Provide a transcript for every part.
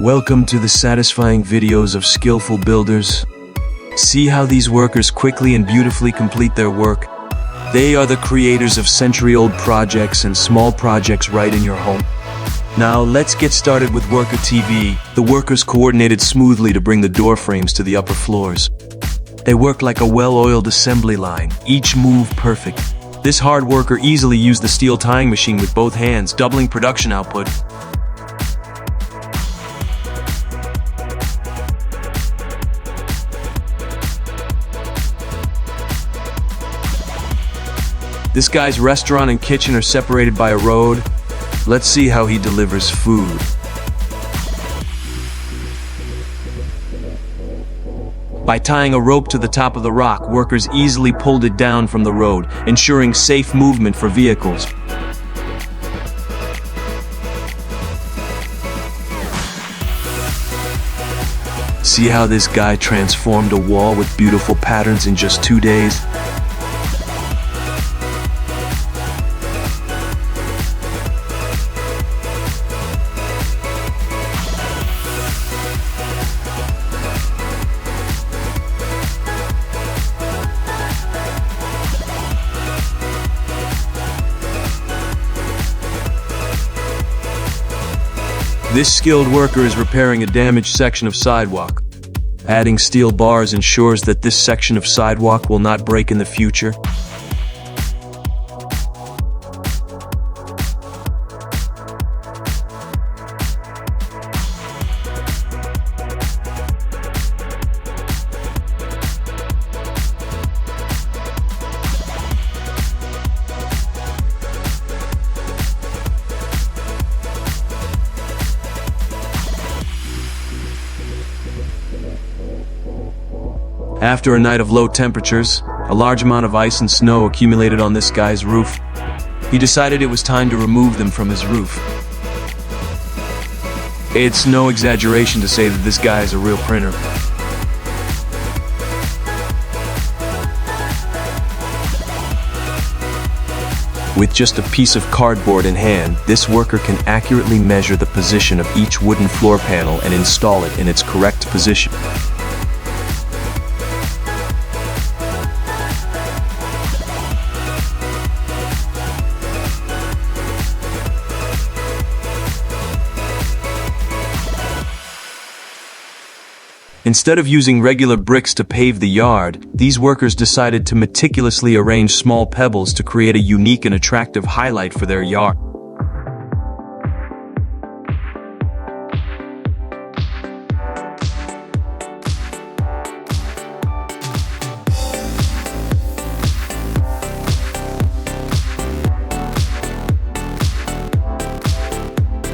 Welcome to the satisfying videos of skillful builders. See how these workers quickly and beautifully complete their work. They are the creators of century-old projects and small projects right in your home. Now let's get started with Worker TV. The workers coordinated smoothly to bring the door frames to the upper floors. They worked like a well-oiled assembly line, each move perfect. This hard worker easily used the steel tying machine with both hands, doubling production output. This guy's restaurant and kitchen are separated by a road. Let's see how he delivers food. By tying a rope to the top of the rock, workers easily pulled it down from the road, ensuring safe movement for vehicles. See how this guy transformed a wall with beautiful patterns in just 2 days? This skilled worker is repairing a damaged section of sidewalk. Adding steel bars ensures that this section of sidewalk will not break in the future. After a night of low temperatures, a large amount of ice and snow accumulated on this guy's roof. He decided it was time to remove them from his roof. It's no exaggeration to say that this guy is a real printer. With just a piece of cardboard in hand, this worker can accurately measure the position of each wooden floor panel and install it in its correct position. Instead of using regular bricks to pave the yard, these workers decided to meticulously arrange small pebbles to create a unique and attractive highlight for their yard.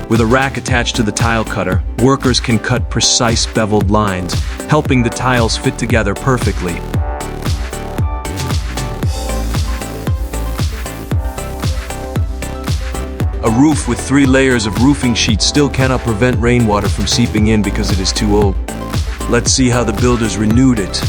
With a rack attached to the tile cutter, workers can cut precise beveled lines, helping the tiles fit together perfectly. A roof with 3 layers of roofing sheets still cannot prevent rainwater from seeping in because it is too old. Let's see how the builders renewed it.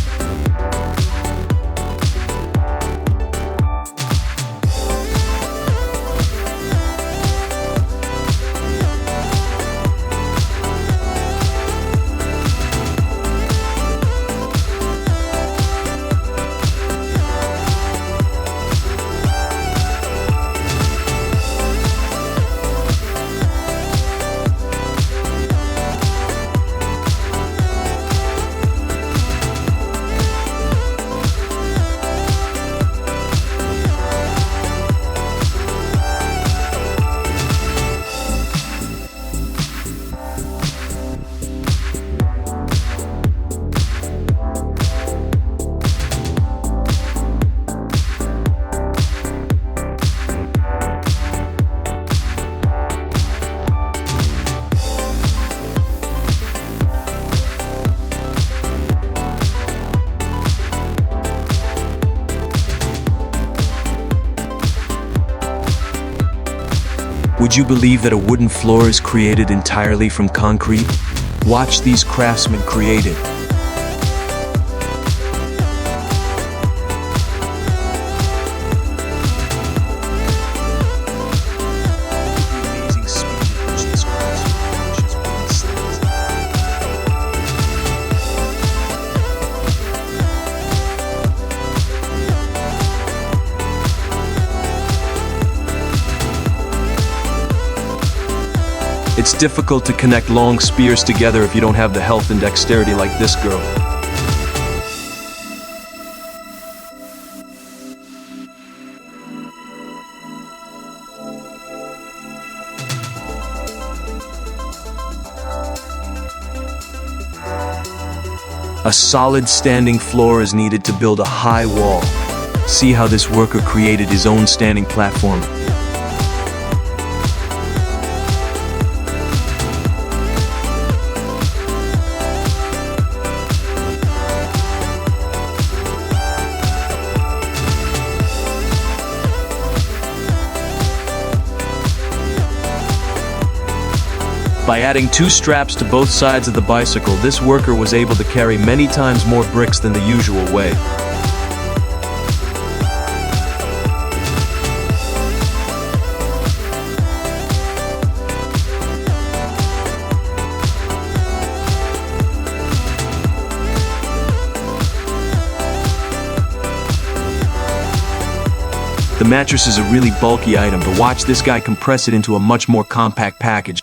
Would you believe that a wooden floor is created entirely from concrete? Watch these craftsmen create it. It's difficult to connect long spears together if you don't have the health and dexterity like this girl. A solid standing floor is needed to build a high wall. See how this worker created his own standing platform. By adding 2 straps to both sides of the bicycle, this worker was able to carry many times more bricks than the usual way. The mattress is a really bulky item, but watch this guy compress it into a much more compact package.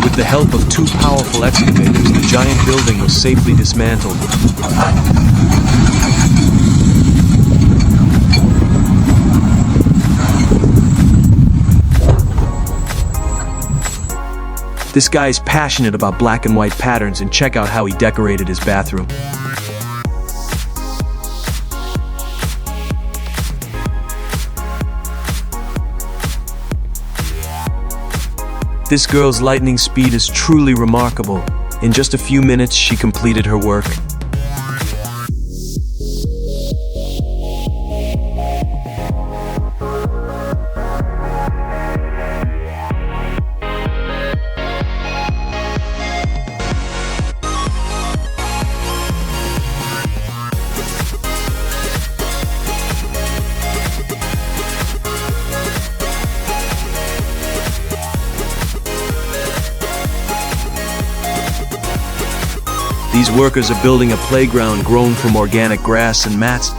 With the help of 2 powerful excavators, the giant building was safely dismantled. This guy is passionate about black and white patterns, and check out how he decorated his bathroom. This girl's lightning speed is truly remarkable. In just a few minutes, she completed her work. These workers are building a playground grown from organic grass and mats.